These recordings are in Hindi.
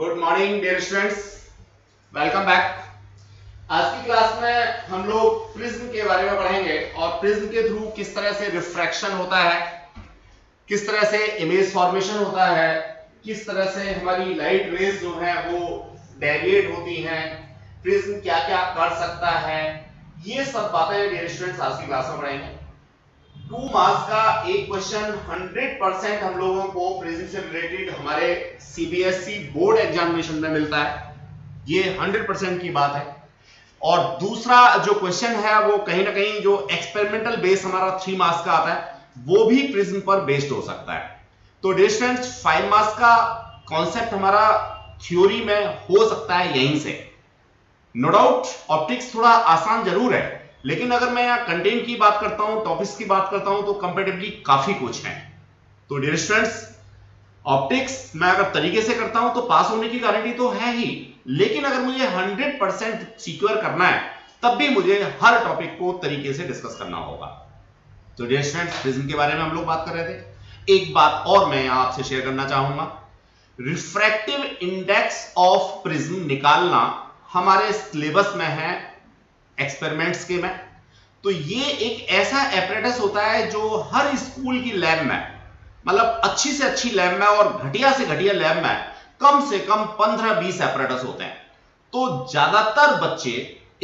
Good morning dear students, welcome back. आज की क्लास में हम लोग प्रिज्म के बारे में पढ़ेंगे और प्रिज्म के थ्रू किस तरह से रिफ्रैक्शन होता है, किस तरह से इमेज फॉर्मेशन होता है, किस तरह से हमारी लाइट रेज जो है वो डेविएट होती हैं, प्रिज्म क्या क्या कर सकता है, ये सब बातें डियर स्टूडेंट्स आज की क्लास में पढ़ेंगे। 2 मार्क्स का एक क्वेश्चन 100% हम लोगों को प्रिज्म से रिलेटेड हमारे सीबीएसई बोर्ड एग्जामिनेशन में मिलता है, ये 100% की बात है। और दूसरा जो क्वेश्चन है वो कहीं ना कहीं जो एक्सपेरिमेंटल बेस हमारा 3 मार्क्स का आता है वो भी प्रिज्म पर बेस्ड हो सकता है। तो डियर स्टूडेंट्स 5 मार्क्स का कॉन्सेप्ट हमारा थ्योरी में हो सकता है यहीं से। नो डाउट ऑप्टिक्स थोड़ा आसान जरूर है, लेकिन अगर मैं यहाँ कंटेंट की बात करता हूं, टॉपिक्स की बात करता हूं तो कंपैरेटिवली काफी कुछ है। तो डियर स्टूडेंट्स ऑप्टिक्स मैं अगर तरीके से करता हूं तो पास होने की गारंटी तो है ही, लेकिन अगर मुझे 100% सिक्योर करना है तब भी मुझे हर टॉपिक को तरीके से डिस्कस करना होगा। तो डियर स्टूडेंट्स प्रिज्म के बारे में हम लोग बात कर रहे थे। एक बात और मैं यहां आपसे शेयर करना चाहूंगा, रिफ्रैक्टिव इंडेक्स ऑफ प्रिज्म निकालना हमारे सिलेबस में है एक्सपेरिमेंट्स के में। तो ये एक ऐसा एपरेटस होता है जो हर स्कूल की लैब में, मतलब अच्छी से अच्छी लैब में और घटिया से घटिया लैब में कम से कम 15-20 एपरेटस होते हैं। तो ज्यादातर बच्चे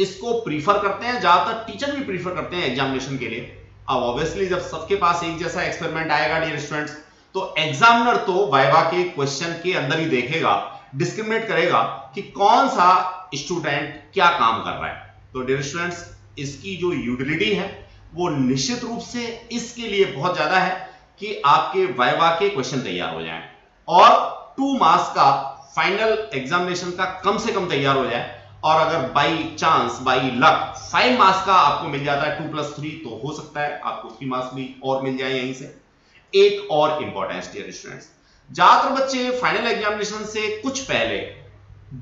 इसको प्रीफर करते हैं, ज्यादातर टीचर भी प्रीफर करते हैं एग्जामिनेशन के लिए। अब ऑब्वियसली जब सबके पास एक जैसा एक्सपेरिमेंट आएगा डियर स्टूडेंट्स, तो एग्जामिनर तो वाइवा के क्वेश्चन के अंदर ही देखेगा, डिस्क्रिमिनेट करेगा कि कौन सा स्टूडेंट क्या काम कर रहा है। तो डियर स्टूडेंट्स इसकी जो यूटिलिटी है वो निश्चित रूप से इसके लिए बहुत ज्यादा है कि आपके वाइवा के क्वेश्चन तैयार हो जाएं और 2 मार्क्स का फाइनल एग्जामिनेशन का कम से कम तैयार हो जाए। और अगर by chance by luck 5 marks का आपको मिल जाता है 2+3, तो हो सकता है आपको 3 मार्क्स भी और मिल जाए यहीं से। एक और इंपॉर्टेंस डियर स्टूडेंट्स, ज्यादातर बच्चे फाइनल एग्जामिनेशन से कुछ पहले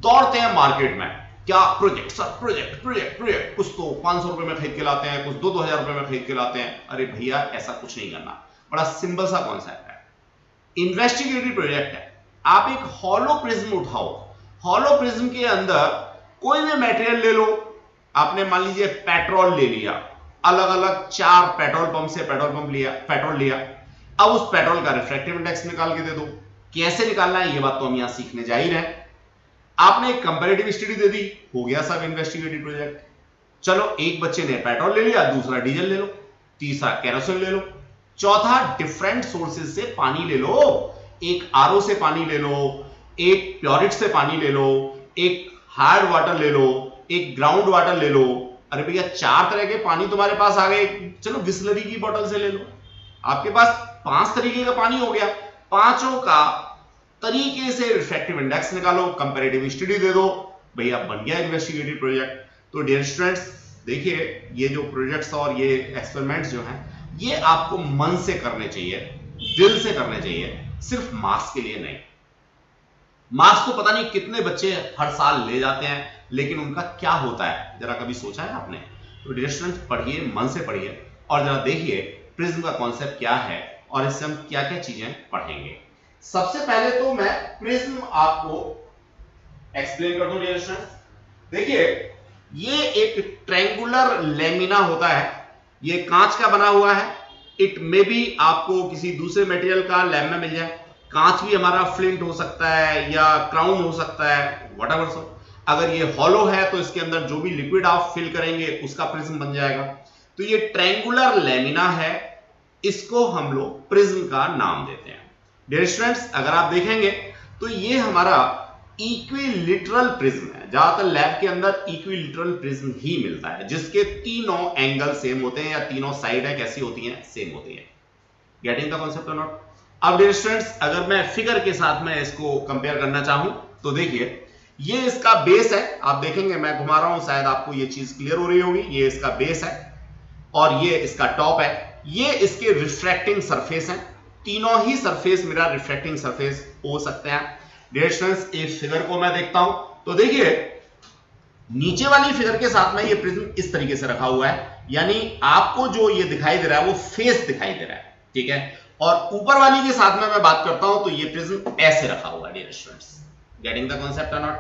दौड़ते हैं मार्केट में, क्या project sir, project project project, कुछ तो 500 रुपए में खरीद के लाते हैं, कुछ 2-2000 रुपए में खरीद के लाते हैं। अरे भैया ऐसा कुछ नहीं करना, बड़ा सिंपल सा कॉन्सेप्ट है, इन्वेस्टिगेटिव प्रोजेक्ट है। आप एक हॉलो प्रिज्म उठाओ, हॉलो प्रिज्म के अंदर कोई भी मटेरियल ले लो, आपने मान लीजिए पेट्रोल ले लिया, अलग अलग 4 पेट्रोल पंप से पेट्रोल लिया, अब उस पेट्रोल का रिफ्रैक्टिव इंडेक्स निकाल के दे दो। कैसे निकालना है ये बात तो हम यहां सीखने जा ही रहे हैं। आपने एक कंपैरेटिव स्टडी दे दी, हो गया सब इन्वेस्टिगेटिव प्रोजेक्ट। चलो एक बच्चे ने पेट्रोल ले लिया, दूसरा डीजल ले लो, तीसरा केरोसिन ले लो, चौथा डिफरेंट सोर्सेज से पानी ले लो, एक आरओ से पानी ले लो, एक प्योरिट से पानी ले लो, एक हार्ड वाटर ले लो, एक ग्राउंड वाटर ले लो। अरे भैया 4 तरह के पानी तुम्हारे पास आ गए, चलो बिस्लरी की बोतल से ले लो, आपके पास 5 तरीके का पानी हो गया। पांचों का तरीके से रिफ्रैक्टिव इंडेक्स निकालो, कंपैरेटिव स्टडी दे दो, भैया बन गया इन्वेस्टिगेटिव प्रोजेक्ट। तो डियर स्टूडेंट्स देखिए ये जो प्रोजेक्ट्स और ये एक्सपेरिमेंट्स जो हैं ये आपको मन से करने चाहिए, दिल से करने चाहिए, सिर्फ मार्क्स के लिए नहीं। मार्क्स तो पता नहीं कितने बच्चे हर साल ले जाते हैं, लेकिन उनका क्या होता है जरा कभी सोचा है आपने? तो डियर स्टूडेंट्स पढ़िए, मन से पढ़िए और जरा देखिए प्रिज्म का कॉन्सेप्ट क्या है और इससे हम क्या क्या चीजें पढ़ेंगे। सबसे पहले तो मैं प्रिज्म आपको एक्सप्लेन कर दूं डियर स्टूडेंट्स। देखिए ये एक ट्रायंगुलर लेमिना होता है, ये कांच का बना हुआ है। इट मे बी आपको किसी दूसरे मटेरियल का लैब में मिल जाए, कांच भी हमारा फ्लिंट हो सकता है या क्राउन हो सकता है, व्हाटएवर सो। अगर ये हॉलो है तो इसके अंदर जो भी लिक्विड आप फिल करेंगे उसका प्रिज्म बन जाएगा। तो ये ट्रायंगुलर लेमिना है, इसको हम लोग प्रिज्म का नाम देते हैं। डियर स्टूडेंट्स अगर आप देखेंगे तो ये हमारा इक्विलिटरल प्रिज्म है, ज्यादातर लैब के अंदर इक्विलिटरल प्रिज्म ही मिलता है जिसके तीनों एंगल सेम होते हैं या तीनों साइडें कैसी होती हैं, सेम होती हैं। गेटिंग द कॉन्सेप्ट और नॉट? अब डियर स्टूडेंट्स अगर मैं फिगर के साथ में इसको कंपेयर करना चाहूं तो देखिए ये इसका बेस है, आप देखेंगे मैं घुमा रहा हूं, शायद आपको ये चीज क्लियर हो रही होगी। ये इसका बेस है और ये इसका टॉप है, ये इसके रिफ्रैक्टिंग सरफेस है। तीनों ही सरफेस मेरा रिफ्रैक्टिंग सरफेस हो सकते हैं। डियर स्टूडेंट्स इस फिगर को मैं देखता हूं तो देखिए नीचे वाली फिगर के साथ में ये प्रिज्म इस तरीके से रखा हुआ है, यानी आपको जो ये दिखाई दे रहा है वो फेस दिखाई दे रहा है, ठीक है। और ऊपर वाली के साथ में मैं बात करता हूं तो ये प्रिज्म ऐसे रखा हुआ है dear students, getting the concept और नॉट?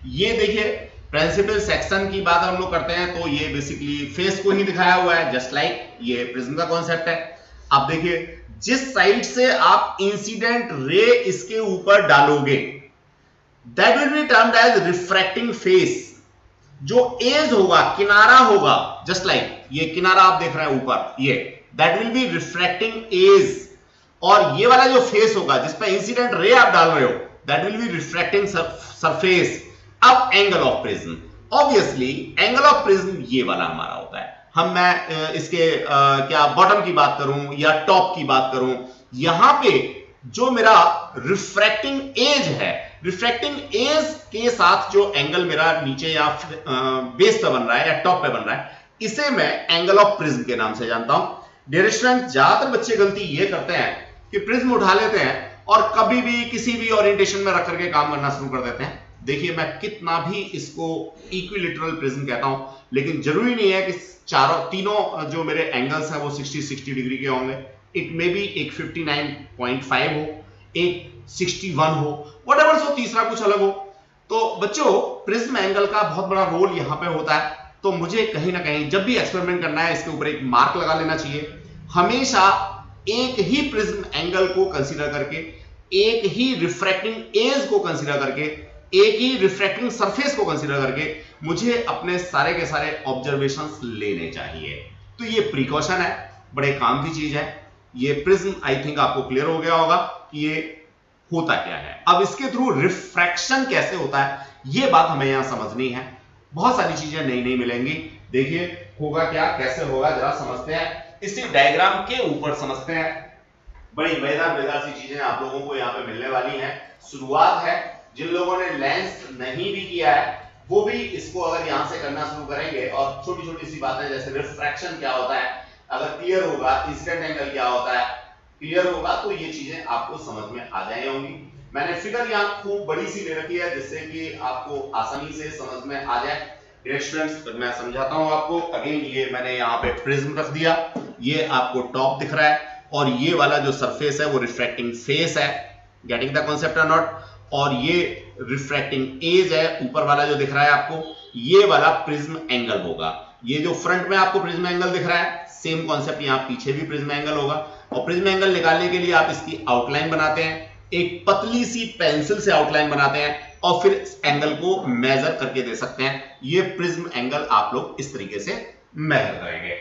ये देखिए प्रिंसिपल सेक्शन की बात हम लोग करते हैं तो ये बेसिकली फेस को ही दिखाया हुआ है, जस्ट लाइक ये प्रिज्म का कॉन्सेप्ट है। अब देखिए जिस साइड से आप इंसिडेंट रे इसके ऊपर डालोगे that will be termed as refracting face. जो एज होगा, किनारा होगा, जस्ट लाइक ये किनारा आप देख रहे हैं ऊपर, ये that will be refracting edge. और ये वाला जो फेस होगा जिस पर इंसिडेंट रे आप डाल रहे हो that will be refracting surface. अब angle of prism, obviously angle of prism ये वाला हमारा होता है। मैं इसके क्या बॉटम की बात करूं या टॉप की बात करूं, यहां पे जो मेरा रिफ्रैक्टिंग एज है, रिफ्रैक्टिंग एज के साथ जो एंगल मेरा नीचे या बेस पे बन रहा है या टॉप पे बन रहा है, इसे मैं एंगल ऑफ प्रिज्म के नाम से जानता हूं। डियर स्टूडेंट, ज्यादातर बच्चे गलती ये करते हैं कि प्रिज्म उठा लेते हैं और कभी भी किसी भी ओरिएंटेशन में रख करके काम करना शुरू कर देते हैं। देखिए मैं कितना भी इसको इक्विलैटरल प्रिज्म कहता हूं, लेकिन जरूरी नहीं है कि तीनों जो मेरे एंगल्स हैं वो 60 डिग्री के होंगे। इट मे बी एक 59.5 हो, एक 61 हो, व्हाटएवर सो, तीसरा कुछ अलग हो। तो बच्चों प्रिज्म एंगल का बहुत बड़ा रोल यहां पे होता है। तो मुझे कहीं ना कहीं जब भी एक्सपेरिमेंट करना है इसके ऊपर एक मार्क लगा लेना चाहिए। हमेशा एक ही प्रिज्म एंगल को कंसीडर करके, एक ही रिफ्रैक्टिंग एज को कंसीडर करके, एक ही रिफ्रैक्टिंग सरफेस को कंसीडर करके मुझे अपने सारे के सारे ऑब्जर्वेशंस लेने चाहिए। तो ये प्रिकॉशन है, बड़े काम की चीज है। ये प्रिज्म आई थिंक आपको क्लियर हो गया होगा कि ये होता क्या है। अब इसके थ्रू रिफ्रैक्शन कैसे होता है ये बात हमें यहां समझनी है। बहुत सारी चीजें नई नई मिलेंगी। देखिए होगा क्या, कैसे होगा, जरा समझते हैं, इसी डायग्राम के ऊपर समझते हैं। बड़ी मजेदार सी चीजें आप लोगों को यहाँ पे मिलने वाली हैं। शुरुआत है, जिन लोगों ने लेंस नहीं भी किया है वो भी इसको अगर यहां से करना शुरू करेंगे और छोटी छोटी सी बातें जैसे रिफ्रैक्शन क्या होता है अगर क्लियर होगा, इंसिडेंट एंगल क्या होता है क्लियर होगा, तो ये चीजें आपको समझ में आ जाए होंगी। मैंने फिगर यहाँ खूब बड़ी सी ले रखी है जिससे कि आपको आसानी से समझ में आ जाए। डियर स्टूडेंट्स, मैं समझाता हूं आपको। अगेन ये मैंने यहाँ पे प्रिज्म रख दिया, ये आपको टॉप दिख रहा है और ये वाला जो सरफेस है वो रिफ्रैक्टिंग फेस है। गेटिंग द कॉन्सेप्ट और नॉट? और ये रिफ्रैक्टिंग एज है, ऊपर वाला जो दिख रहा है आपको, ये वाला प्रिज्म एंगल होगा। ये जो फ्रंट में आपको प्रिज्म एंगल दिख रहा है, सेम कॉन्सेप्ट यहाँ पीछे भी प्रिज्म एंगल होगा। और प्रिज्म एंगल निकालने के लिए आप इसकी आउटलाइन बनाते हैं, एक पतली सी पेंसिल से आउटलाइन बनाते हैं और फिर इस एंगल को मेजर करके दे सकते हैं। ये प्रिज्म एंगल आप लोग इस तरीके से मेजर करेंगे।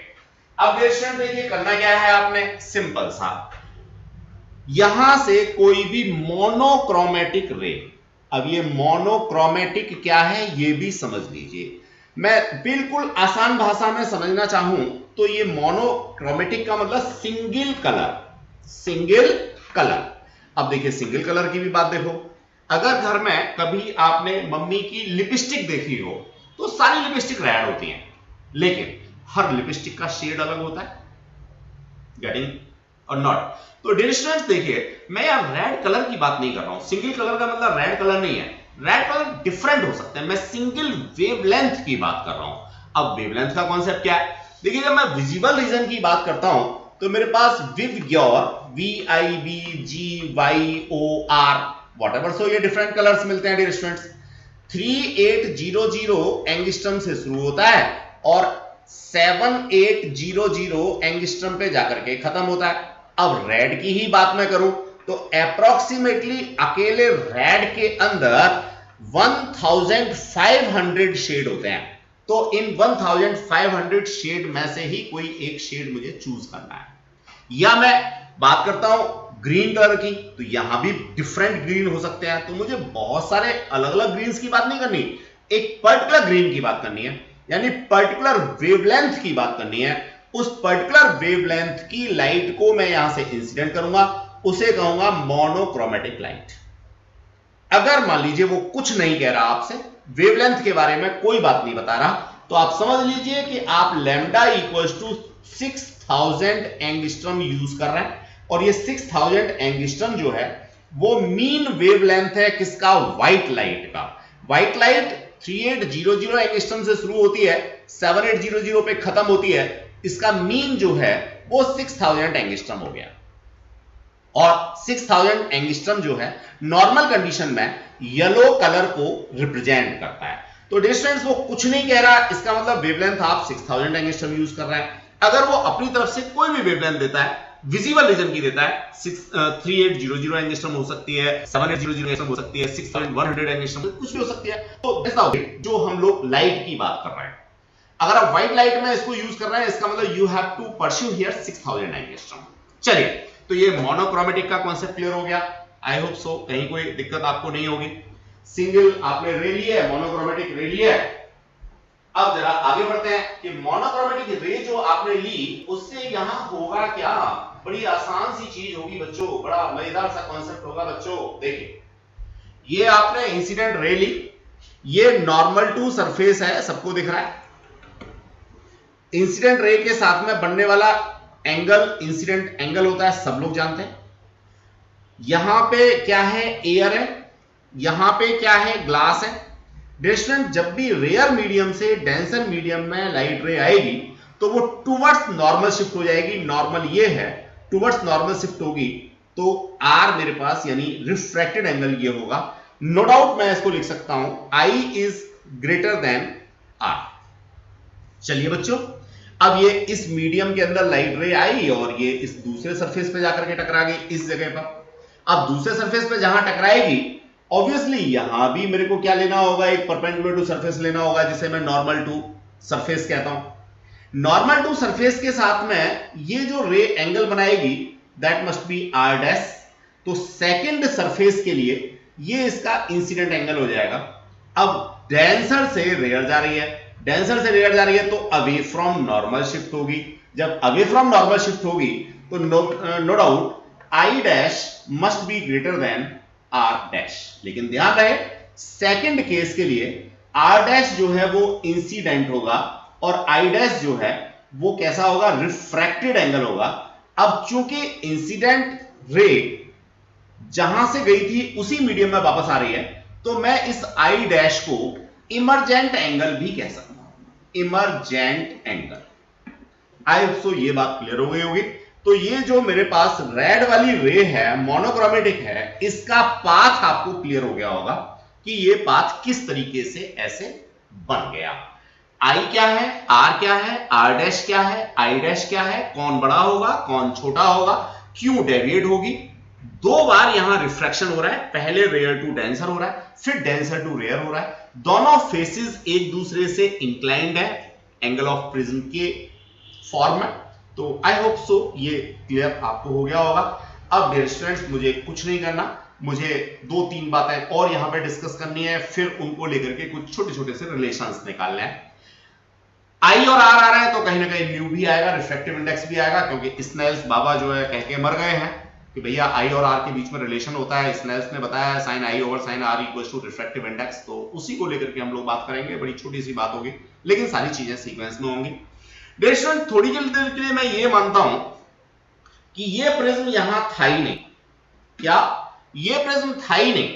अब देखिए करना क्या है आपने, सिंपल सा, यहां से कोई भी मोनोक्रोमेटिक रे, अब ये मोनोक्रोमेटिक क्या है ये भी समझ लीजिए। मैं बिल्कुल आसान भाषा में समझना चाहूं तो ये मोनोक्रोमेटिक का मतलब सिंगल कलर, सिंगल कलर। अब देखिए सिंगल कलर की भी बात देखो, अगर घर में कभी आपने मम्मी की लिपस्टिक देखी हो तो सारी लिपस्टिक रेड होती हैं, लेकिन हर लिपस्टिक का शेड अलग होता है। गेटिंग और नॉट? तो डियर स्टूडेंट्स देखिए, मैं यार रेड कलर की बात नहीं कर रहा हूं। सिंगल कलर का मतलब रेड कलर नहीं है, रेड कलर डिफरेंट हो सकते हैं। मैं सिंगल वेवलेंथ की बात कर रहा हूं। अब वेवलेंथ का कॉन्सेप्ट क्या है? देखिए जब मैं विजिबल रीजन की बात करता हूं तो मेरे पास विवग्योर, VIBGYOR व्हाटएवर सो, ये डिफरेंट कलर्स मिलते हैं डियर स्टूडेंट्स। 3800 एंगस्ट्रम से शुरू होता है और 7800 एंगस्ट्रम पे जाकर के खत्म होता है। अब रेड की ही बात मैं करूं तो अप्रोक्सीमेटली अकेले रेड के अंदर 1500 शेड होते हैं। तो इन 1500 शेड में से ही कोई एक शेड मुझे चूज करना है। या मैं बात करता हूं ग्रीन कलर की, तो यहां भी डिफरेंट ग्रीन हो सकते हैं। तो मुझे बहुत सारे अलग अलग ग्रीन्स की बात नहीं करनी, एक पर्टिकुलर ग्रीन की बात करनी है, यानी पर्टिकुलर वेवलेंथ की बात करनी है। उस पर्टिकुलर वेवलेंथ की लाइट को मैं यहां से इंसिडेंट करूंगा, उसे कहूंगा मोनोक्रोमेटिक लाइट। अगर मान लीजिए वो कुछ नहीं कह रहा आपसे, वेवलेंथ के बारे में कोई बात नहीं बता रहा, तो आप समझ लीजिए कि आप lambda equals to 6000 angstrom use कर रहे हैं। और ये 6000 एंगस्ट्रम जो है वो मीन वेवलेंथ है किसका? व्हाइट लाइट का। व्हाइट लाइट 3800 एंगस्ट्रम से शुरू होती है, 7800 पे खत्म होती है। इसका मीन जो है वो 6000 एंगस्ट्रम हो गया। और 6000 एंगस्ट्रम जो है नॉर्मल कंडीशन में येलो कलर को रिप्रेजेंट करता है। तो डियर स्टूडेंट्स वो कुछ नहीं कह रहा, इसका मतलब वेवलेंथ आप 6000 एंगस्ट्रम यूज कर रहे हैं। अगर वो अपनी तरफ से कोई भी वेवलेंथ देता है, विजिबल रीजन की देता है, 3800 एंगस्ट्रम हो सकती है, 7800 एंगस्ट्रम हो सकती है, 6100 एंगस्ट्रम कुछ भी हो सकती है। तो जो हम लोग लाइट की बात कर रहे हैं, अगर आप व्हाइट लाइट में इसको यूज कर रहे हैं, इसका मतलब you have to pursue here 6000 angstrom. चलिए, तो ये मोनोक्रोमेटिक का कॉन्सेप्ट क्लियर हो गया। आई होप सो, कहीं कोई दिक्कत आपको नहीं होगी। सिंगल आपने रे लिया है, मोनोक्रोमेटिक रे लिया है। अब जरा आगे बढ़ते हैं कि मोनोक्रोमेटिक रे जो आपने ली उससे यहां होगा क्या। बड़ी आसान सी चीज होगी बच्चों, बड़ा मजेदार सा कॉन्सेप्ट होगा बच्चों। देखिए, ये आपने इंसिडेंट रे ली, ये नॉर्मल टू सरफेस है, सबको दिख रहा है। इंसिडेंट रे के साथ में बनने वाला एंगल इंसिडेंट एंगल होता है, सब लोग जानते हैं। यहां पे क्या है, एयर है, यहां पे क्या है, ग्लास है। डिस्टेंस जब भी रेयर मीडियम से डेंसर मीडियम में लाइट रे आएगी तो वो टुवर्ड्स नॉर्मल शिफ्ट हो जाएगी। नॉर्मल ये है, टुवर्ड्स नॉर्मल शिफ्ट होगी तो आर मेरे पास यानी रिफ्रैक्टेड एंगल ये होगा। नो डाउट मैं इसको लिख सकता हूं I is greater than are. चलिए बच्चों, अब ये इस मीडियम के अंदर लाइट रे आई और ये इस दूसरे सरफेस पे जाकर के टकरा गई इस जगह पर। अब दूसरे सरफेस पे जहां टकराएगी, ऑब्वियसली यहां भी मेरे को क्या लेना होगा, एक परपेंडिकुलर टू सरफेस लेना होगा जिसे मैं नॉर्मल टू सरफेस कहता हूं। नॉर्मल टू सरफेस के साथ में ये जो रे एंगल बनाएगी that must be r dash. तो सेकंड सरफेस के लिए ये इसका इंसिडेंट एंगल हो जाएगा। अब डेंसर से रेयर जा रही है, डेंसर से रेयर जा रही है तो अवे फ्रॉम नॉर्मल शिफ्ट होगी। जब अवे फ्रॉम नॉर्मल शिफ्ट होगी तो no doubt i dash must be greater than r dash. लेकिन ध्यान रहे, सेकंड केस के लिए आर डैश जो है वो इंसिडेंट होगा और आई डैश जो है वो कैसा होगा, रिफ्रैक्टेड एंगल होगा। अब चूंकि इंसिडेंट रे जहां से गई थी उसी मीडियम में वापस आ रही है तो मैं इस आई डैश को इमरजेंट एंगल भी कह सकता हूं, इमरजेंट एंगल। आई होप सो ये बात क्लियर हो गई होगी। तो ये जो मेरे पास रेड वाली रे है, मोनोक्रोमेटिक है, इसका पाथ आपको क्लियर हो गया होगा कि ये पाथ किस तरीके से ऐसे बन गया। आई क्या है, आर क्या है, आर डैश क्या है, आई डैश क्या है, कौन बड़ा होगा कौन छोटा होगा, क्यों डेविएट होगी। दो बार यहां रिफ्रैक्शन हो रहा है, पहले रेयर टू डेंसर हो रहा है, फिर डेंसर टू रेयर हो रहा है। दोनों फेसेस एक दूसरे से इंक्लाइंड है एंगल ऑफ प्रिज्म के फॉर्म में। तो आई होप सो ये क्लियर आपको हो गया होगा। अब डियर स्टूडेंट्स, मुझे कुछ नहीं करना, मुझे 2-3 बातें और यहां पे डिस्कस करनी है, फिर उनको लेकर के कुछ छोटे छोटे से रिलेशंस निकालने हैं। आई और आर आ रहे हैं तो कहीं ना कहीं म्यू भी आएगा, रिफ्रैक्टिव इंडेक्स भी आएगा, क्योंकि स्नेल्स बाबा जो है कह के मर गए हैं कि भैया आई और आर के बीच में रिलेशन होता है। स्नेल्स ने बताया है sine I over sine r equals to refractive index. तो उसी को लेकर के हम लोग बात करेंगे, बड़ी छोटी सी बात होगी लेकिन सारी चीजें सीक्वेंस में होंगी। डियर स्टूडेंट, थोड़ी देर के लिए मैं ये मानता हूं कि ये प्रिज्म यहां था ही नहीं। क्या ये प्रिज्म था ही नहीं?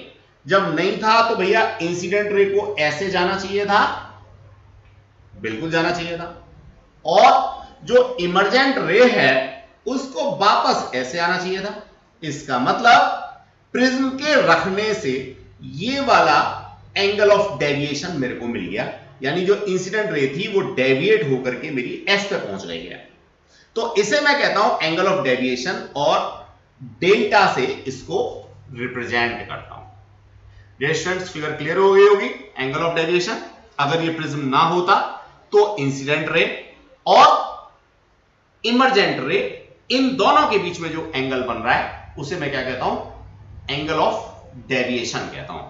जब नहीं था तो भैया इंसिडेंट रे को ऐसे जाना चाहिए था, बिल्कुल जाना चाहिए था, और जो इमरजेंट रे है उसको वापस ऐसे आना चाहिए था। इसका मतलब प्रिज्म के रखने से ये वाला एंगल ऑफ डेविएशन मेरे को मिल गया, यानी जो इंसिडेंट रे थी वो डेविएट होकर के मेरी एस पे पहुंच रही है। तो इसे मैं कहता हूं एंगल ऑफ डेविएशन और डेल्टा से इसको रिप्रेजेंट करता हूं। डियर स्टूडेंट्स, फिगर क्लियर हो गई होगी। एंगल ऑफ डेविएशन, अगर ये प्रिज्म ना होता तो इंसिडेंट रे और इमरजेंट रे, इन दोनों के बीच में जो एंगल बन रहा है उसे मैं क्या कहता हूं, एंगल ऑफ डेविएशन कहता हूं।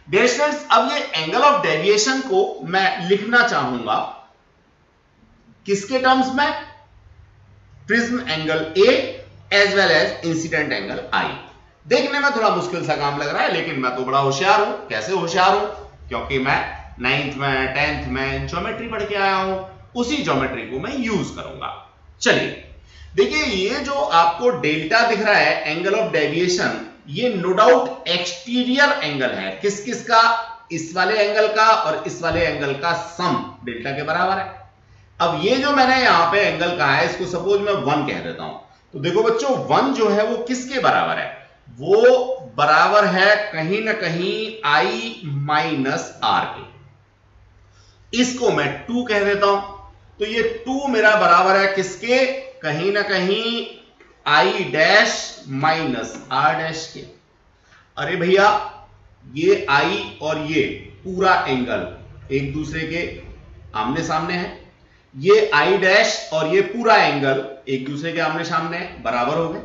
डियर स्टूडेंट्स, अब ये एंगल ऑफ डेविएशन को मैं लिखना चाहूंगा किसके टर्म्स में, prism angle A as well as incident angle I. देखने में थोड़ा मुश्किल सा काम लग रहा है लेकिन मैं तो बड़ा होशियार हूं। कैसे होशियार हूं? क्योंकि मैं 9th में 10th में ज्योमेट्री पढ़ के आया हूं, उसी ज्योमेट्री को मैं यूज करूंगा। चलिए देखिए, ये जो आपको डेल्टा दिख रहा है एंगल ऑफ डेविएशन, ये नो डाउट एक्सटीरियर एंगल है। किस किस का? इस वाले एंगल का और इस वाले एंगल का सम डेल्टा के बराबर है। अब ये जो मैंने यहां पे एंगल कहा है इसको सपोज मैं 1 कह देता हूं। तो देखो बच्चों, 1 जो है वो किसके बराबर है? वो बराबर है कहीं ना कहीं i माइनस आर के। इसको मैं 2 कह देता हूं, तो ये 2 मेरा बराबर है किसके, कहीं ना कहीं i dash minus are dash के। अरे भैया ये i और ये पूरा एंगल एक दूसरे के आमने सामने है, ये i डैश और ये पूरा एंगल एक दूसरे के आमने सामने है, बराबर हो गए।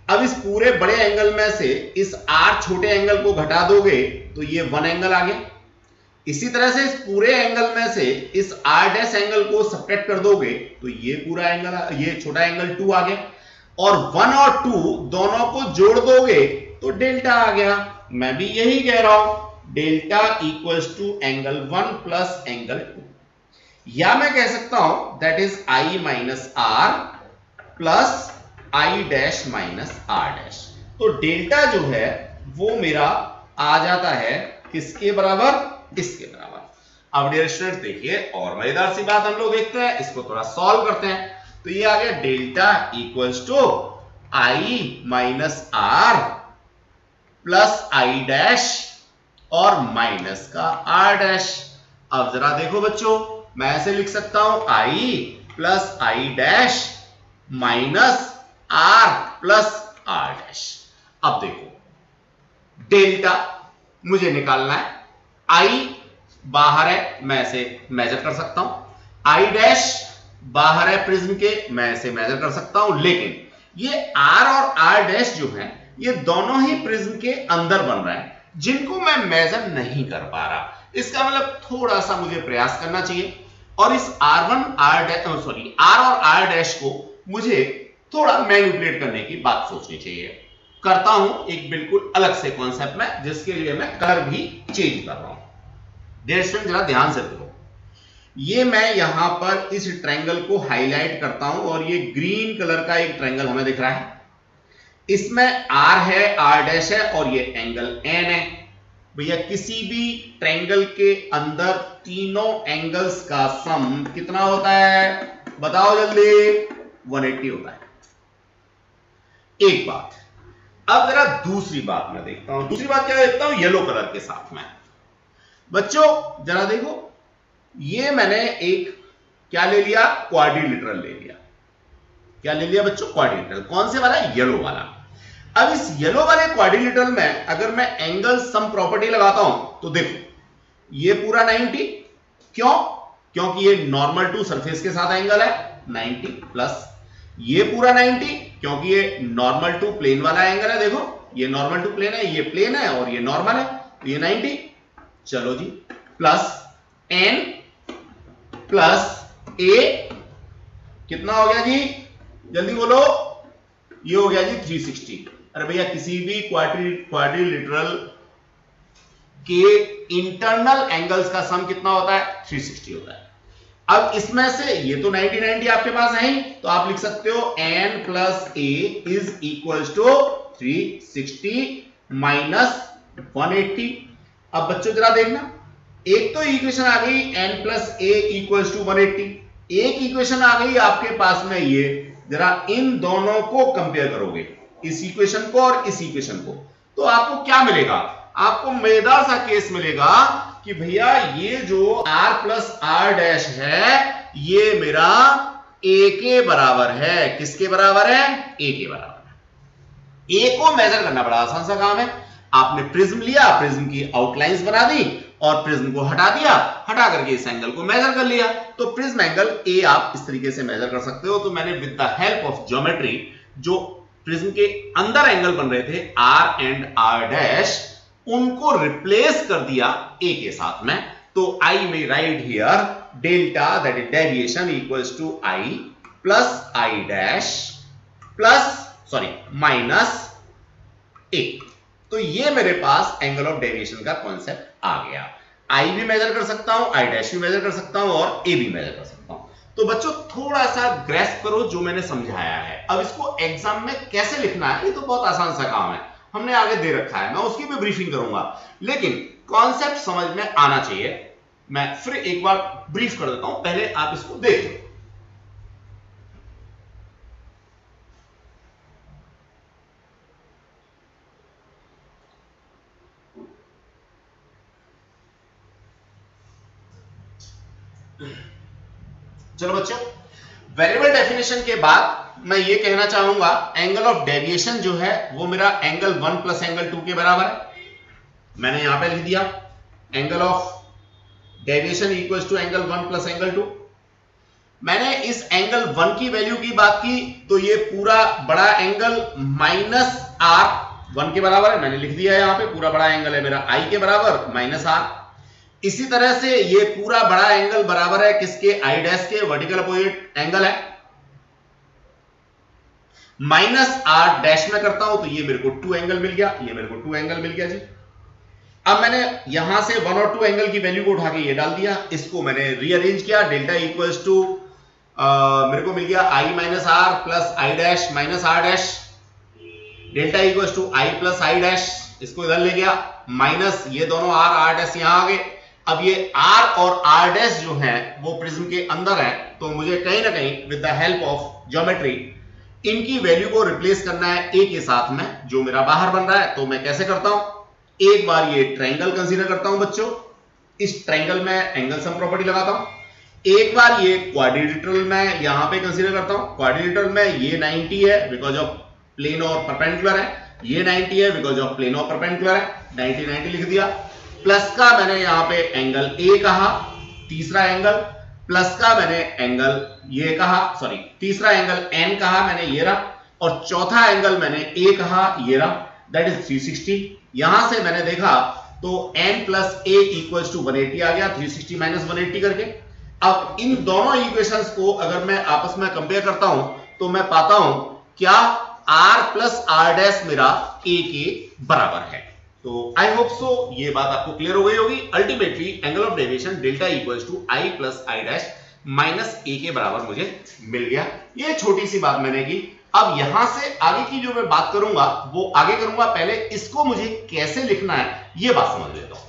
अब इस पूरे बड़े एंगल में से इस r छोटे एंगल को घटा दोगे तो ये 1 एंगल आ गया। इसी तरह से इस पूरे एंगल में से इस r डैश एंगल को सब्ट्रैक्ट कर दोगे तो ये पूरा एंगल, ये छोटा एंगल 2 आ गया, और 1 और 2 दोनों को जोड़ दोगे तो डेल्टा आ गया। मैं भी यही कह रहा हूं, delta equals to angle 1 plus angle 2, या मैं कह सकता हूं that is i minus are plus i dash minus are dash. तो डेल्टा जो है वो मेरा आ जाता है किसके बराबर, इसके बराबर। अब डियर स्टूडेंट देखिए और मजेदार सी बात हम लोग देखते हैं, इसको थोड़ा सॉल्व करते हैं। तो ये आ गया delta equals to i minus are plus i dash और माइनस का r डैश। अब जरा देखो बच्चों, मैं ऐसे लिख सकता हूं i plus i dash minus r plus r dash. अब देखो डेल्टा मुझे निकालना है, i बाहर है मैं इसे मेजर कर सकता हूं, i डैश बाहर है प्रिज्म के मैं इसे मेजर कर सकता हूं, लेकिन ये r और r डैश जो है ये दोनों ही प्रिज्म के अंदर बन रहे हैं, जिनको मैं मेजर नहीं कर पा रहा। इसका मतलब थोड़ा सा मुझे प्रयास करना चाहिए और इस r1 r dash sorry r और r डैश को मुझे थोड़ा मैनिपुलेट करने की बात सोचनी चाहिए। करता हूं एक बिल्कुल अलग से कॉन्सेप्ट में, जिसके लिए मैं कलर भी चेंज कर रहा हूं। डियर स्टूडेंट जरा ध्यान से देखो, ये मैं यहां पर इस ट्रायंगल को हाईलाइट करता हूं और ये ग्रीन कलर का एक ट्रायंगल हमें दिख रहा है, इसमें r है, r डैश है और ये एंगल n है। भैया किसी भी ट्रायंगल के अंदर तीनों एंगल्स का सम कितना होता है, बताओ जल्दी, 180 होता है। एक बात। अब जरा दूसरी बात मैं देखता हूं, दूसरी बात क्या देखता हूं, येलो कलर के साथ में। बच्चों जरा देखो, ये मैंने एक क्या ले लिया, क्वाड्रिलेटरल ले लिया। क्या ले लिया बच्चों, क्वाड्रिलेटरल। कौन से वाला, येलो वाला। अब इस येलो वाले क्वाड्रिलेटरल में अगर मैं एंगल सम प्रॉपर्टी लगाता हूं तो देखो ये पूरा 90, क्यों, क्योंकि ये नॉर्मल टू सरफेस के साथ एंगल है 90, प्लस ये पूरा 90 क्योंकि ये नॉर्मल टू प्लेन वाला एंगल है। देखो ये नॉर्मल टू प्लेन है, ये प्लेन है और ये नॉर्मल है, तो ये 90। चलो जी, प्लस n प्लस a कितना हो गया जी, जल्दी बोलो, ये हो गया जी 360। अरे भैया किसी भी क्वाड्रिलेटरल के इंटरनल एंगल्स का सम कितना होता है, 360 होता है। अब इसमें से ये तो 90 90 आपके पास है ही, तो आप लिख सकते हो n plus a is equal to 360 minus 180। अब बच्चों जरा देखना, एक तो इक्वेशन आ गई n plus a equal to 180, एक इक्वेशन आ गई आपके पास में ये, जरा इन दोनों को कंपेयर करोगे, इस इक्वेशन को और इस इक्वेशन को, तो आपको क्या मिलेगा, आपको मजेदार सा केस मिलेगा कि भैया ये जो r प्लस r डैश है ये मेरा a के बराबर है। किसके बराबर है, a के बराबर है। a को मेजर करना बड़ा आसान सा काम है, आपने प्रिज्म लिया, प्रिज्म की आउटलाइंस बना दी और प्रिज्म को हटा दिया, हटा करके इस एंगल को मेजर कर लिया, तो प्रिज्म एंगल a आप इस तरीके से मेजर कर सकते हो। तो मैंने with the help of geometry जो प्रिज्म के अंदर एंगल बन रहे थे r एंड r डैश, उनको रिप्लेस कर दिया a के साथ में। तो I may write here delta, that is deviation, equals to I plus I dash plus minus a। तो ये मेरे पास एंगल ऑफ डेविएशन का कॉन्सेप्ट आ गया। I भी मेजर कर सकता हूं, I डैश भी मेजर कर सकता हूं और a भी मेजर कर सकता हूं। तो बच्चों थोड़ा सा ग्रेस्प करो जो मैंने समझाया है। अब इसको एग्जाम में कैसे लिखना है, ये तो बहुत आसान सा काम है, हमने आगे दे रखा है, मैं उसकी भी ब्रीफिंग करूंगा, लेकिन कॉन्सेप्ट समझ में आना चाहिए। मैं फिर एक बार ब्रीफ कर देता हूं, पहले आप इसको देख लो। चलो बच्चों, वेरिएबल डेफिनेशन के बाद मैं ये कहना चाहूंगा एंगल ऑफ डेविएशन जो है वो मेरा एंगल 1 प्लस एंगल 2 के बराबर है। मैंने यहां पे लिख दिया angle of deviation equals to angle 1 plus angle 2। मैंने इस एंगल 1 की वैल्यू की बात की तो ये पूरा बड़ा एंगल माइनस आर 1 के बराबर है। मैंने लिख दिया है यहां पे पूरा बड़ा एंगल है मेरा आई के बराबर माइनस आर। इसी तरह से ये पूरा बड़ा एंगल बराबर है किसके, आई डैश के, वर्टिकल अपोजिट एंगल है। माइनस आर डैश में करता हूं तो ये मेरे को 2 एंगल मिल गया, ये मेरे को 2 एंगल मिल गया जी। अब मैंने यहां से 1 और 2 एंगल की वैल्यू को उठा के ये डाल दिया, इसको मैंने रीअरेंज किया। डेल्टा इक्वल्स टू मेरे को मिल गया I minus are plus I dash minus are dash. Delta equals to I plus I dash, इसको इधर ले गया, माइनस ये दोनों आर डैश यहां आ गए। अब ये R और R डैश जो है वो प्रिज्म के अंदर है, तो मुझे कहीं ना कहीं with the help of geometry इनकी वैल्यू को रिप्लेस करना है A के साथ में जो मेरा बाहर बन रहा है। तो मैं कैसे करता हूं, एक बार ये ट्रायंगल कंसीडर करता हूं बच्चों, इस ट्रायंगल में एंगल सम प्रॉपर्टी लगाता हूं। एक बार ये क्वाड्रिलेटरल में यहां पे कंसीडर करता हूं। क्वाड्रिलेटरल में ये 90 है बिकॉज ऑफ प्लेन और परपेंडिकुलर है, ये 90 है बिकॉज ऑफ प्लेन और परपेंडिकुलर है, 90 90 लिख दिया। प्लस का मैंने यहां पे एंगल ए कहा, तीसरा एंगल, प्लस का मैंने एंगल ये कहा, सॉरी तीसरा एंगल एन कहा मैंने, ये रहा, और चौथा एंगल मैंने ए कहा, ये रहा, दैट इज 360। यहां से मैंने देखा तो n plus a equals to 180 आ गया, 360 माइनस 180 करके। अब इन दोनों इक्वेशंस को अगर मैं आपस में कंपेयर करता हूं तो मैं पाता हूं क्या r प्लस r डैश मेरा a के बराबर है। तो आई होप सो ये बात आपको क्लियर हो गई होगी। Ultimately angle of deviation delta equals to I plus I dash minus A के बराबर मुझे मिल गया। ये छोटी सी बात मैंने की। अब यहां से आगे की जो मैं बात करूंगा वो आगे करूंगा, पहले इसको मुझे कैसे लिखना है ये बात समझ लेता हूं।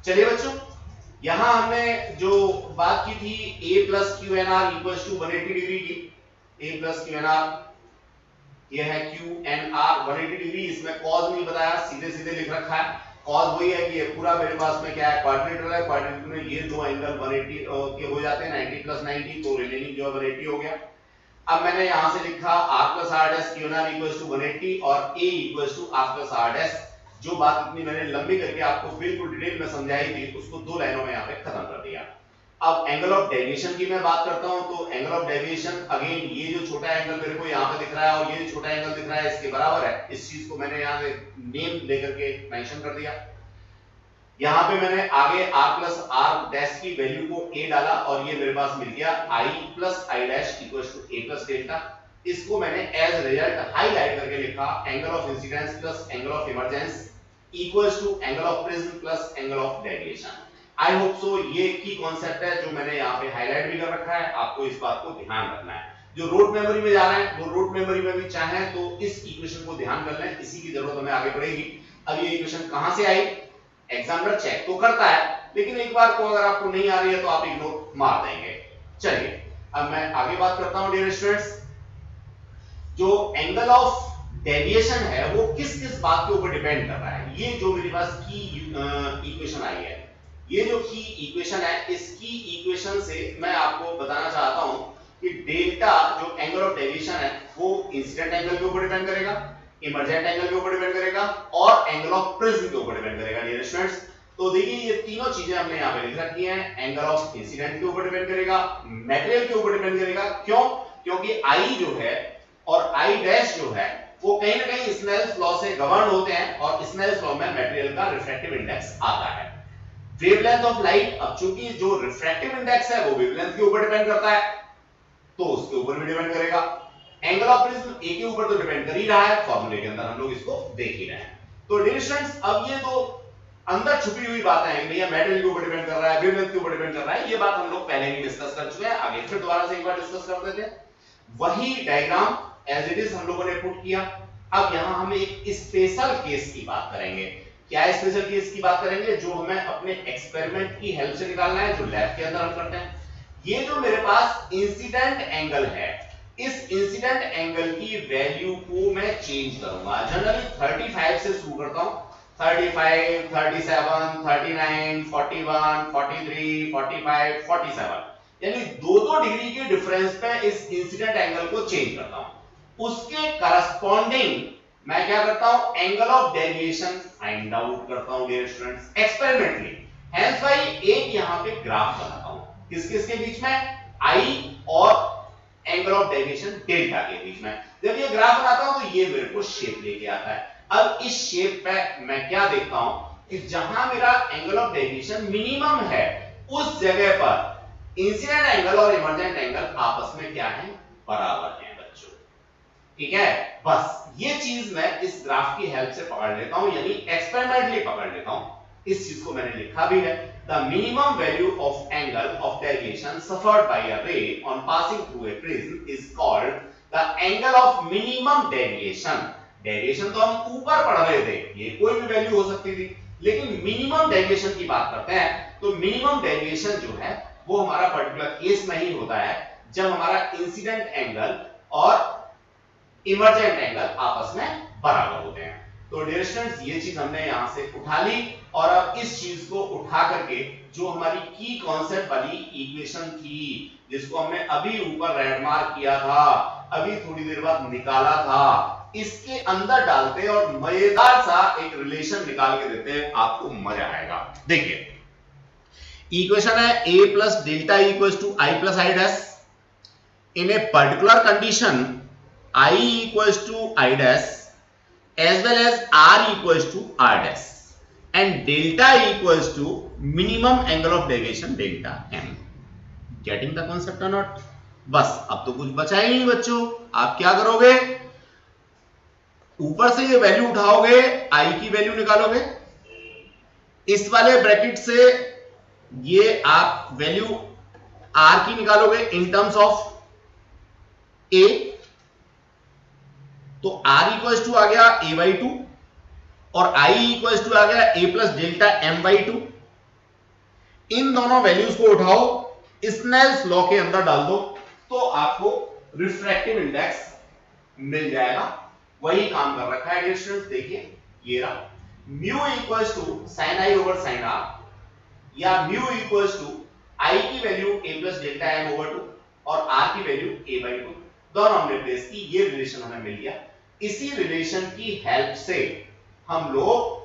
चलिए बच्चों, यहां हमने जो बात की थी a plus Q N R equals to 180 degree की, a plus Q N R ये है क्यू एन आर 180 डिग्री। इसमें कॉज नहीं बताया, सीधे सीधे लिख रखा है। कॉज वही है कि ये पूरा मेरे पास में क्या है, क्वाड्रिलेटरल है, क्वाड्रिलेटरल में ये दो एंगल 180 के हो जाते हैं, 90 प्लस 90, तो रिमेनिंग जो है 180 हो गया। अब मैंने यहां से लिखा r plus r dash Q N R equals to 180 और a equals to r plus r dash. जो बात इतनी मैंने लंबी करके आपको बिल्कुल डिटेल में समझाई थी उसको 2 लाइनों में यहां पे खत्म कर दिया। अब एंगल ऑफ डेविएशन की मैं बात करता हूं तो एंगल ऑफ डेविएशन अगेन ये जो छोटा एंगल मेरे को यहां पे दिख रहा है और ये जो छोटा एंगल दिख रहा है इसके बराबर है। इस चीज को मैंने यहां से नेम लेकर के मेंशन कर दिया। यहां पे मैंने आगे r प्लस r डैश की वैल्यू को a डाला और ये मेरे पास मिल गया i plus i dash equals to a plus delta. इसको मैंने एज रिजल्ट हाईलाइट करके लिखा angle of incidence plus angle of emergence equals to angle of prism plus angle of deviation. I hope so ये की कॉन्सेप्ट है जो मैंने यहाँ पे हाईलाइट भी कर रखा है, आपको इस बात को ध्यान रखना है। जो रोड मेमोरी में जा रहे हैं वो रोड मेमोरी में भी चाहें तो इस इक्वेशन को ध्यान कर लें, इसी की जरूरत हमें आगे पड़ेगी। अब ये इक्वेशन कहां से आई, एग्जामिनर चेक तो करता है लेकिन एक बार को अगर आपको नहीं आ रही है तो आप इग्नोर मार देंगे। चलिए अब मैं आगे बात करता हूं डियर स्टूडेंट्स। जो एंगल ऑफ डेविएशन है वो किस किस बात के ऊपर डिपेंड कर रहा है। ये जो मेरे पास की इक्वेशन आई है, ये जो की इक्वेशन है, इस की इक्वेशन से मैं आपको बताना चाहता हूं कि डेल्टा जो एंगल ऑफ डेविएशन है वो इंसिडेंट एंगल के ऊपर डिपेंड करेगा, इमर्जेंट एंगल के ऊपर डिपेंड करेगा और एंगल ऑफ प्रिज्म के ऊपर डिपेंड करेगा डियर स्टूडेंट्स। तो देखिए ये तीनों चीजें हमने यहाँ पे लिख रखी हैं। एंगल ऑफ इंसिडेंट के ऊपर डिपेंड करेगा, मटेरियल के ऊपर डिपेंड करेगा। क्यों? क्योंकि आई जो है और आई डैश जो है वो कहीं ना कहीं स्नेल्स लॉ से गवर्न होते हैं और स्नेल्स लॉ में मटेरियल का रिफ्रैक्टिव इंडेक्स आता है। वेवलेंथ ऑफ लाइट, अब चूंकि जो रिफ्रैक्टिव इंडेक्स है वो वेवलेंथ के ऊपर डिपेंड करता है तो उसके ऊपर भी डिपेंड करेगा। एंगल ऑफ प्रिज्म ए के ऊपर तो डिपेंड कर ही रहा है, फॉर्मूले के अंदर हम लोग इसको देख ही रहे हैं। तो डियर स्टूडेंट्स अब ये तो अंदर छुपी हुई बातें हैं, भैया मटेरियल के ऊपर डिपेंड कर रहा है, वेवलेंथ के ऊपर डिपेंड कर रहा है, ये बात हम लोग पहले ही डिस्कस कर चुके हैं। आगे फिर दोबारा से एक बार डिस्कस कर देते हैं। वही डायग्राम एज इट इज हम लोगों ने पुट किया। अब यहां हम एक स्पेशल केस की बात करेंगे। क्या स्पेशल केस की बात करेंगे? जो हमें अपने एक्सपेरिमेंट की हेल्प से निकालना है, जो लैब के अंदर हम करते हैं। ये जो मेरे पास इंसिडेंट एंगल है, इस इंसिडेंट एंगल की वैल्यू को मैं चेंज करूंगा। जनरली 35 से शुरू करता हूं, 35, 37, 39, 41, 43, 45, 47, यानी 2-2 डिग्री के डिफरेंस पे इस इंसिडेंट एंगल को चेंज करता हूं। उसके करस्पॉन्डिंग मैं क्या करता हूं, angle of deviation find out करता हूं डियर स्टूडेंट्स एक्सपेरिमेंटली। हेंस भाई एक यहां पे ग्राफ बनाता हूं, किस किस के बीच में, आई और एंगल ऑफ डेविएशन डेल्टा के बीच में। जब ये ग्राफ बनाता हूं तो ये मेरे को शेप लेके आता है। अब इस शेप पे मैं क्या देखता हूं कि जहां मेरा एंगल ऑफ डेविएशन मिनिमम है उस जगह पर इंसिडेंट एंगल और इमर्जेंट एंगल आपस में क्या है, बराबर है बच्चों। ठीक है, बस ये चीज मैं इस ग्राफ की हेल्प से पकड़ लेता हूं, यानी एक्सपेरिमेंटली पकड़ लेता हूं। इस चीज को मैंने लिखा भी है, the minimum value of angle of deviation suffered by a ray on passing through a prism is called the angle of minimum deviation. Deviation तो हम ऊपर पढ़ रहे थे, ये कोई भी वैल्यू हो सकती थी, लेकिन मिनिमम डेविएशन की बात करते हैं तो मिनिमम डेविएशन जो है वो हमारा पर्टिकुलर केस में ही होता है जब हमारा इंसिडेंट एंगल और इमर्जेंट एंगल आपस में बराबर होते हैं। तो डियर स्टूडेंट्स ये चीज हमने यहां से उठा ली और अब इस चीज को उठा करके जो हमारी की कॉन्सेप्ट वाली इक्वेशन थी जिसको हमने अभी ऊपर रेड मार्क किया था, अभी थोड़ी देर बाद निकाला था, इसके अंदर डालते हैं और मजेदार सा एक रिलेशन निकाल के देते हैं, आपको मजा आएगा। देखिए इक्वेशन है a plus delta equal to I plus I dash in a particular condition I equals to I dash as well as R equals to R dash and delta equals to minimum angle of deviation delta m. Getting the concept or not? बस अब तो कुछ बचा ही नहीं बच्चों। आप क्या करोगे, ऊपर से ये वैल्यू उठाओगे, I की वैल्यू निकालोगे, इस वाले ब्रैकेट से ये आप वैल्यू R की निकालोगे इन टर्म्स ऑफ A, तो R इक्वल्स टू आ गया a बाई 2 और I इक्वल्स टू आ गया a plus delta m by 2। इन दोनों वैल्यूज को उठाओ, स्नेल्स लॉ के अंदर डाल दो तो आपको रिफ्रैक्टिव इंडेक्स मिल जाएगा। वही काम कर रखा है डियर स्टूडेंट्स, देखिए ये रहा mu equals to sine I over sine R या म्यू इक्वल्स टू I की value a plus delta m over 2 और R की वैल्यू a बाई 2, दोनों हमने प्लेस की, ये रिलेशन हमें मिल गया। इसी रिलेशन की हेल्प से हम लोग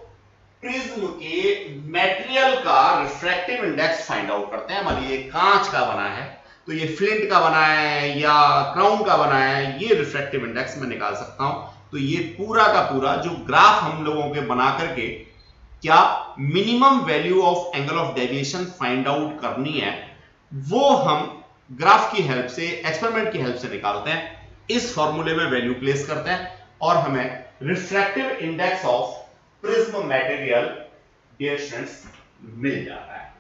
प्रिज्म के मटेरियल का रिफ्रैक्टिव इंडेक्स फाइंड आउट करते हैं। मान लीजिए कांच का बना है तो ये फ्लिंट का बना है या क्राउन का बना है, ये रिफ्रैक्टिव इंडेक्स में निकाल सकता हूं। तो ये पूरा का पूरा जो ग्राफ हम लोगों के बना करके क्या minimum value of angle of deviation find out करनी है, वो हम ग्राफ की हेल्प से, एक्सपेरिमेंट की हेल्प से निकालते हैं, इस फॉर्मूले में वैल्यू प्लेस करते हैं और हमें refractive index of prism material dear students मिल जाता है।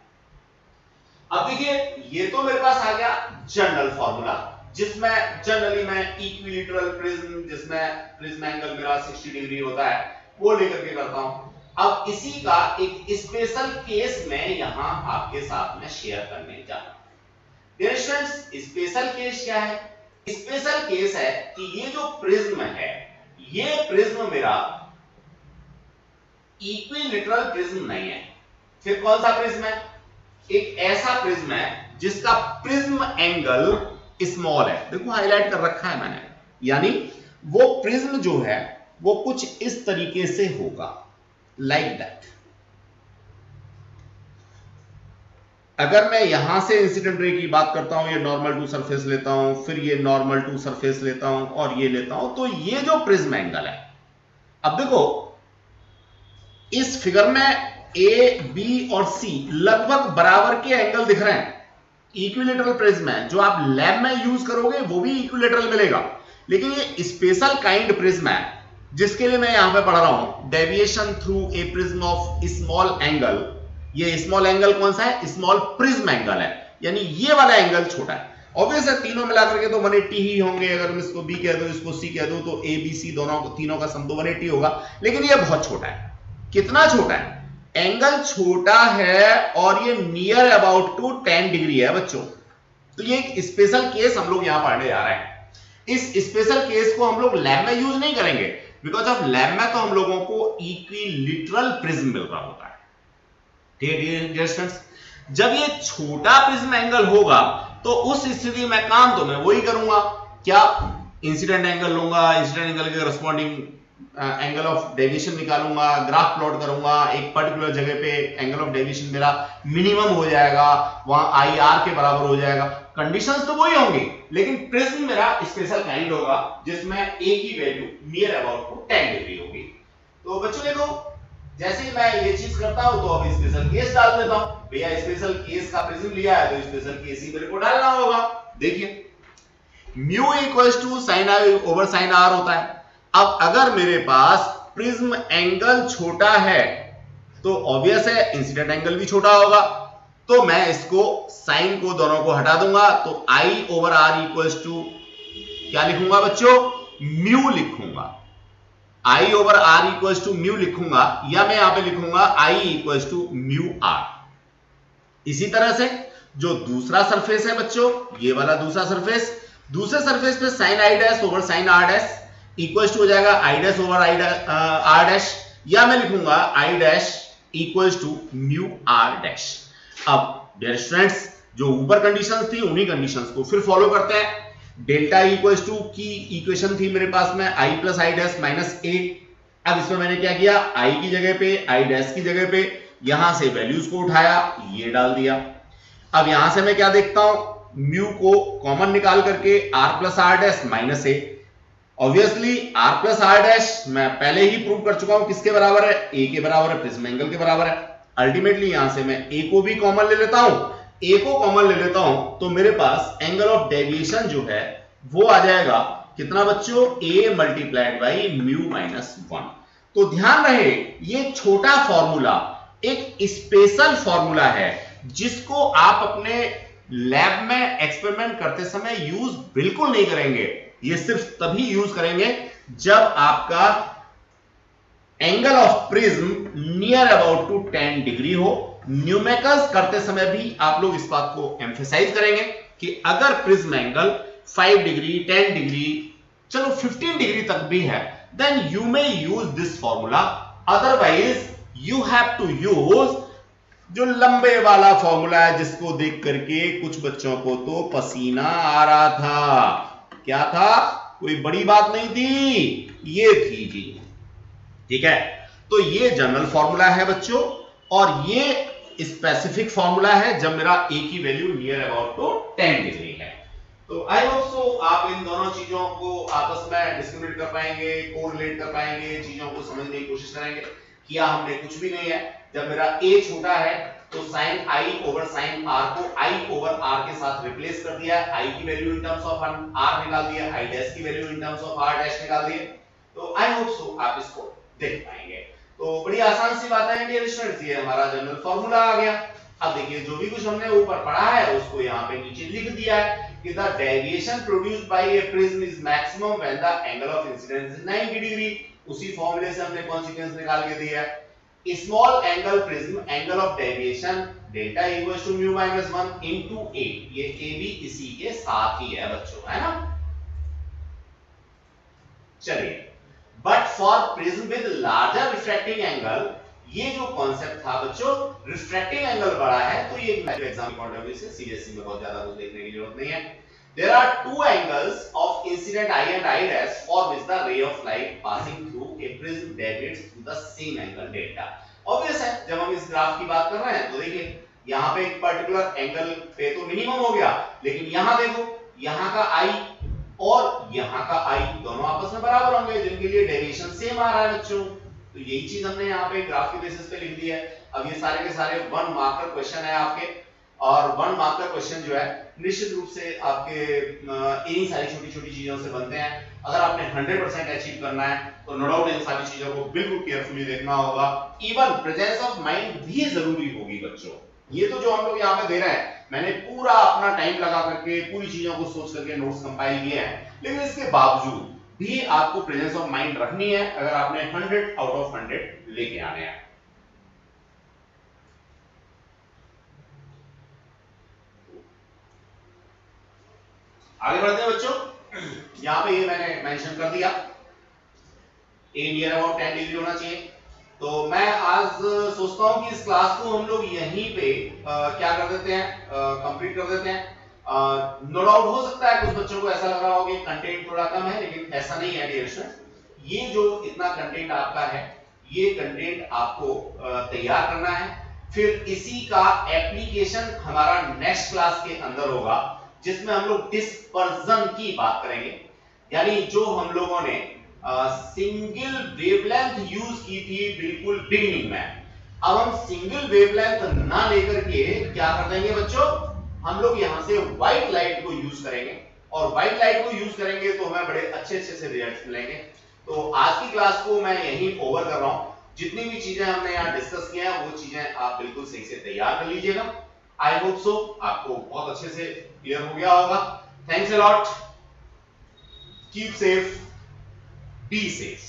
अब देखिए ये तो मेरे पास आ गया जनरल फॉर्मूला जिसमें जनरली मैं इक्विलैटरल प्रिज्म जिसमें प्रिज्म एंगल मेरा 60 डिग्री होता है वो लेकर के करता हूं। अब इसी का एक स्पेशल केस मैं यहां आपके साथ में शेयर करने जा रहा हूं। डियर स्टूडेंट्स स्पेशल केस क्या है, स्पेशल केस है कि ये जो प्रिज्म है ये प्रिज्म मेरा इक्विलैटरल प्रिज्म नहीं है। फिर कौन सा प्रिज्म है, एक ऐसा प्रिज्म है जिसका प्रिज्म एंगल स्मॉल है, देखो हाईलाइट कर रखा है मैंने, यानी वो प्रिज्म जो है वो कुछ इस तरीके से होगा, लाइक दैट। अगर मैं यहां से इंसिडेंट रे की बात करता हूं, ये नॉर्मल टू सरफेस लेता हूं, फिर ये नॉर्मल टू सरफेस लेता हूं और ये लेता हूं, तो ये जो प्रिज्म एंगल है, अब देखो इस फिगर में ए बी और सी लगभग बराबर के एंगल दिख रहे हैं, इक्विलैटरल प्रिज्म है, जो आप लैब में यूज करोगे वो भी इक्विलैटरल मिलेगा, लेकिन ये स्पेशल काइंड प्रिज्म है जिसके लिए मैं यहां पे पढ़ रहा हूं deviation through a prism of small angle. ये स्मॉल एंगल कौन सा है, स्मॉल प्रिज्म एंगल है, यानी ये वाला एंगल छोटा है। ऑब्वियस है तीनों मिलाकर के तो 180 ही होंगे, अगर मैं इसको बी कह दूं इसको सी कह दूं तो ए बी सी दोनों तीनों का सम तो 180 होगा, लेकिन ये बहुत छोटा है। कितना छोटा है, एंगल छोटा है और ये नियर अबाउट टू 10 डिग्री है बच्चों। तो ये एक स्पेशल केस हम लोग यहां पढ़ने जा रहे हैं। इस स्पेशल केस को हम लोग लैब में यूज नहीं करेंगे, बिकॉज ऑफ लैब में तो हम लोगों को इक्विलिटरल प्रिज्म मिल रहा होता है। ठीक है स्टूडेंट्स, जब ये छोटा प्रिज्म एंगल होगा तो उस स्थिति में काम तो मैं वही करूंगा, क्या इंसिडेंट एंगल लूंगा, इंसिडेंट एंगल के करस्पॉन्डिंग एंगल ऑफ डेविएशन निकालूंगा, ग्राफ प्लॉट करूंगा, एक पर्टिकुलर जगह पे एंगल ऑफ डेविएशन मेरा मिनिमम हो जाएगा, वहां आई आर के बराबर हो जाएगा, कंडीशंस तो वही होंगी, लेकिन प्रिज्म मेरा स्पेशल काइंड होगा जिसमें ए की value near about to 10 degree होगी। तो बच्चों देखो, जैसे ही मैं ये चीज करता हूं तो अब स्पेशल केस डाल देता हूं, भैया स्पेशल केस का प्रिज्म लिया है तो स्पेशल केस ही मेरे को डालना होगा। देखिए mu equals to sine I over sine R होता है। अब अगर मेरे पास प्रिज्म एंगल छोटा है तो ऑब्वियस है इंसिडेंट एंगल भी छोटा होगा, तो मैं इसको साइन को दोनों को हटा दूंगा, तो I over R equals to क्या लिखूंगा बच्चों, म्यू लिखूंगा, I over R equals to mu लिखूंगा, या मैं यहां पे लिखूंगा I equals to mu R. इसी तरह से जो दूसरा सरफेस है बच्चों, ये वाला दूसरा सरफेस, दूसरे सरफेस पे sine I dash over sine R dash equals to हो जाएगा I dash over I R dash, या मैं लिखूंगा I dash equals to mu R dash. अब डियर स्टूडेंट्स, जो ऊपर कंडीशंस थी उन्हीं कंडीशंस को फिर फॉलो करते हैं। डेल्टा इक्वल्स टू की इक्वेशन थी मेरे पास में आई प्लस आई डैश माइनस ए। अब इसमें मैंने क्या किया, आई की जगह पे आई डैश की जगह पे यहां से वैल्यूज को उठाया, ये डाल दिया। अब यहां से मैं क्या देखता हूं, म्यू को कॉमन निकाल करके R plus R dash minus A. Obviously R plus R dash मैं पहले ही प्रूव कर चुका हूं किसके बराबर है, ए के बराबर है, प्रिज्म एंगल के बराबर है। अल्टीमेटली यहां से मैं ए को भी कॉमन ले लेता हूं, ए को कॉमन ले लेता हूं तो मेरे पास एंगल ऑफ डेविएशन जो है वो आ जाएगा कितना बच्चों, ए मल्टीप्लाइड बाई म्यू माइनस 1। तो ध्यान रहे ये छोटा फॉर्मूला एक स्पेशल फॉर्मूला है जिसको आप अपने लैब में एक्सपेरिमेंट करते समय यूज बिल्कुल नहीं करेंगे। ये सिर्फ तभी यूज करेंगे जब आपका angle of prism near about to 10 degree हो। न्यूमेरिकल्स करते समय भी आप लोग इस बात को एम्फेसाइज करेंगे कि अगर प्रिज्म एंगल 5 डिग्री 10 डिग्री चलो 15 डिग्री तक भी है, then you may use this formula, otherwise you have to use जो लंबे वाला फॉर्मूला है जिसको देख करके कुछ बच्चों को तो पसीना आ रहा था। क्या था, कोई बड़ी बात नहीं थी, ये थी जी। ठीक है, तो ये जनरल फॉर्मूला है बच्चों, और ये स्पेसिफिक फॉर्मूला है जब मेरा ए की value near about to 10 degree है। तो आई होप सो आप इन दोनों चीजों को आपस में डिस्क्रिमिनेट कर पाएंगे, कोरिलेट कर पाएंगे, चीजों को समझने की कोशिश करेंगे। किया हमने कुछ भी नहीं है, जब मेरा ए छोटा है तो साइन आई ओवर साइन आर को आई ओवर आर के साथ रिप्लेस कर दिया, आई की value in terms of R निकाल दिया, आई डैश की value in terms of R dash निकाल दिए। तो आई होप सो आप इसको देख पाएंगे। तो बड़ी आसान सी बात है डियर स्टूडेंट्स, ये हमारा जनरल फार्मूला आ गया। अब देखिए जो भी कुछ हमने ऊपर पढ़ा है उसको यहाँ पे नीचे लिख दिया है कि the deviation produced by a prism is maximum when the angle of incidence is 90 degree. उसी फॉर्मूले से हमने कॉन्सिक्वेंस निकाल के दिया है। Small angle prism angle of deviation delta equals to mu minus 1 into A, ये ए भी इसी के साथ ही है बच्चों, है ना। चलिए, but for prism with larger refracting angle, ये जो कॉन्सेप्ट था बच्चों, रिफ्रैक्टिंग एंगल बड़ा है तो ये एग्जाम पॉइंट ऑफ व्यू से सीबीएसई में बहुत ज्यादा कुछ देखने की जरूरत नहीं है। There are two angles of incident I and I dash for which the ray of light passing through a prism deviates to the same angle delta. Obvious है, जब हम इस ग्राफ की बात कर रहे हैं तो देखिए यहाँ पे एक पर्टिकुलर एंगल पे तो मिनिमम हो गया, लेकिन यहाँ देखो यहाँ का I और यहाँ का I दोनों आपस में बराबर होंगे जिनके लिए डेविएशन सेम आ रहा है बच्चों। तो यही चीज हमने यहाँ पे ग्राफ के बेसिस पे लिख दी है। अब ये सारे के सारे 1 मार्कर क्वेश्चन है आपके, और 1 मार्कर क्वेश्चन जो है निश्चित रूप से आपके इन्हीं सारी छोटी छोटी चीजों से बनते हैं। अगर आपने 100% अचीव करना है तो नो डाउट इन सारी चीजों को बिल्कुल केयरफुली देखना होगा। इवन प्रेजेंस ऑफ माइंड भी जरूरी होगी बच्चों। ये तो जो हम लोग यहाँ पे दे रहे हैं, मैंने पूरा अपना टाइम लगा करके पूरी चीजों को सोच करके नोट्स कंपाइल किए हैं, लेकिन इसके बावजूद भी आपको प्रेजेंस ऑफ माइंड रखनी है अगर आपने 100 आउट ऑफ 100 लेके आने हैं। आगे बढ़ते हैं बच्चों। यहां पे ये मैंने मेंशन कर दिया, ए नियर अबाउट 10 डिग्री होना चाहिए। तो मैं आज सोचता हूं कि इस क्लास को हम लोग यहीं पे क्या कर देते हैं, कंप्लीट कर देते हैं। नो डाउट हो सकता है कुछ बच्चों को ऐसा लग रहा हो कि कंटेंट थोड़ा कम है, लेकिन ऐसा नहीं है डियर स्टूडेंट्स। ये जो इतना कंटेंट आपका है, ये कंटेंट आपको तैयार करना है, फिर इसी का एप्लीकेशन हमारा नेक्स्ट क्लास के अंदर होगा, जिसमें हम लोग डिस्पर्जन की बात करेंगे। यानी जो हम लोगों ने सिंगल वेवलेंथ यूज की थी बिल्कुल बिगिनिंग में, अब हम सिंगल वेवलेंथ ना लेकर के क्या कर देंगे बच्चों, हम लोग यहां से व्हाइट लाइट को यूज करेंगे, और व्हाइट लाइट को यूज करेंगे तो हमें बड़े अच्छे अच्छे से रिजल्ट्स मिलेंगे। तो आज की क्लास को मैं यहीं ओवर कर रहा हूं। जितनी भी चीजें हमने यहां डिस्कस किया है वो चीजें आप बिल्कुल सही से तैयार कर लीजिएगा। आई होप सो आपको बहुत अच्छे से क्लियर हो गया होगा। Thanks a lot, keep safe, be safe.